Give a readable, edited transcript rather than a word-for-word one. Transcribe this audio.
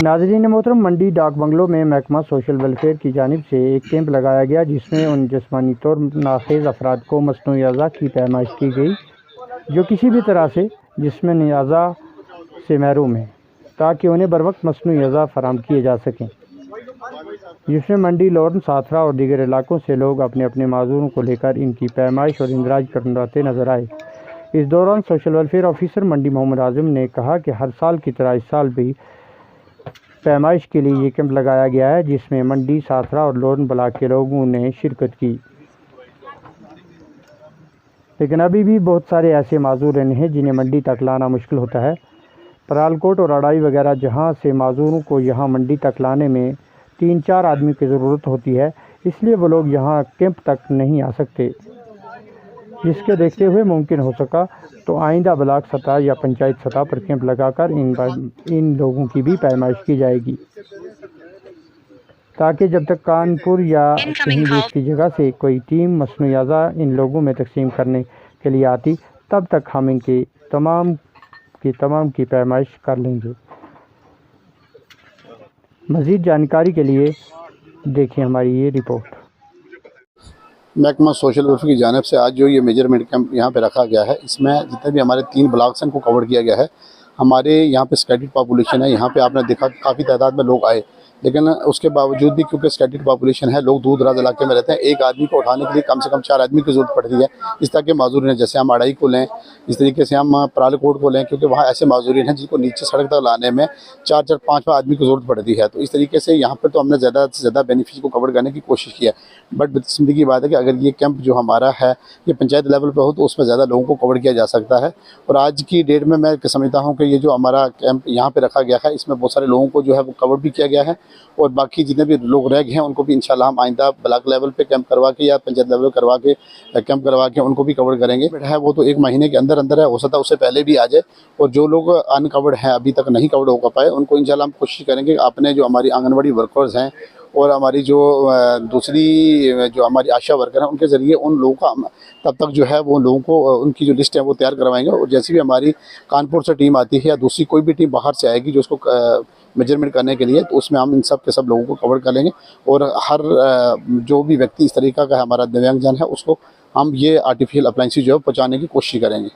नाज़रीन मोहतरम, मंडी डाक बंगलों में महकमा सोशल वेलफेयर की जानिब से एक कैंप लगाया गया जिसमें उन जिस्मानी तौर नाखेज़ अफराद को मसनूई अज़ा की पैमाइश की गई जो किसी भी तरह से जिस्मानी अज़ा से महरूम हैं, ताकि उन्हें बर वक्त मसनूई अज़ा फराहम किए जा सकें। जिसमें मंडी, लॉर्न, साथरा और दीगर इलाकों से लोग अपने अपने माजूरों को लेकर इनकी पैमाइश और इंदराज करवाते नजर आए। इस दौरान सोशल वेलफेयर ऑफिसर मंडी मोहम्मद आज़म ने कहा कि हर साल की तरह इस साल भी पैमाइश के लिए ये कैंप लगाया गया है, जिसमें मंडी, साथरा और लॉर्न ब्लॉक के लोगों ने शिरकत की। लेकिन अभी भी बहुत सारे ऐसे माजूर हैं जिन्हें मंडी तक लाना मुश्किल होता है। परालकोट और अड़ाई वगैरह जहां से माजूरों को यहां मंडी तक लाने में 3-4 आदमी की ज़रूरत होती है, इसलिए वो लोग यहां कैंप तक नहीं आ सकते। जिसके देखते हुए मुमकिन हो सका तो आइंदा ब्लॉक सतह या पंचायत सतह पर कैंप लगाकर इन लोगों की भी पैमाइश की जाएगी, ताकि जब तक कानपुर या कहीं दूसरी जगह से कोई टीम मसनूई अज़ा इन लोगों में तकसीम करने के लिए आती, तब तक हम इनके तमाम की पैमाइश कर लेंगे। मज़ीद जानकारी के लिए देखिए हमारी ये रिपोर्ट। महकमा सोशल वेलफेयर की जानिब से आज जो ये मेजरमेंट कैंप यहाँ पे रखा गया है, इसमें जितने भी हमारे 3 ब्लॉक्स हैं उनको कवर किया गया है। हमारे यहाँ पे स्कैटर्ड पॉपुलेशन है, यहाँ पे आपने देखा काफ़ी तादाद में लोग आए, लेकिन उसके बावजूद भी क्योंकि स्कैटर्ड पॉपुलेशन है, लोग दूर दराज इलाके में रहते हैं, एक आदमी को उठाने के लिए कम से कम 4 आदमी की ज़रूरत पड़ती है। इस तरह के माजूरीन हैं, जैसे हम अड़ाई को लें, इस तरीके से हम परालकोट को लें, क्योंकि वहाँ ऐसे माजूरीन हैं जिनको नीचे सड़क तक लाने में 4-4, 5 आदमी की ज़रूरत पड़ती है। तो इस तरीके से यहाँ पर तो हमने ज़्यादा से ज़्यादा बेनिफिट को कवर करने की कोशिश की है। बट बदकिस्मती की बात है कि अगर ये कैंप जो हमारा है ये पंचायत लेवल पर हो तो उसमें ज़्यादा लोगों को कवर किया जा सकता है। और आज की डेट में मैं समझता हूँ कि ये जो हमारा कैंप यहाँ पे रखा गया है, इसमें बहुत सारे लोगों को जो है वो कवर भी किया गया है, और बाकी जितने भी लोग रह गए हैं उनको भी इंशाल्लाह हम आइंदा ब्लॉक लेवल पे कैंप करवा के या पंचायत लेवल करवा के कैंप करवा के उनको भी कवर करेंगे। है वो तो 1 महीने के अंदर अंदर है, हो सकता है उससे पहले भी आ जाए। और जो लोग अनकवर्ड हैं, अभी तक नहीं कवर्ड हो पाए, उनको इंशाल्लाह हम कोशिश करेंगे अपने जो हमारी आंगनबाड़ी वर्कर्स हैं और हमारी जो दूसरी जो हमारी आशा वर्कर हैं उनके ज़रिए उन लोगों का तब तक जो है वो लोगों को उनकी जो लिस्ट है वो तैयार करवाएंगे। और जैसे भी हमारी कानपुर से टीम आती है या दूसरी कोई भी टीम बाहर से आएगी जो उसको मेजरमेंट करने के लिए, तो उसमें हम इन सब के सब लोगों को कवर कर लेंगे। और हर जो भी व्यक्ति इस तरीक़ा का हमारा दिव्यांगजन है उसको हम ये आर्टिफिशियल अप्लायंसेस जो है पहुँचाने की कोशिश करेंगे।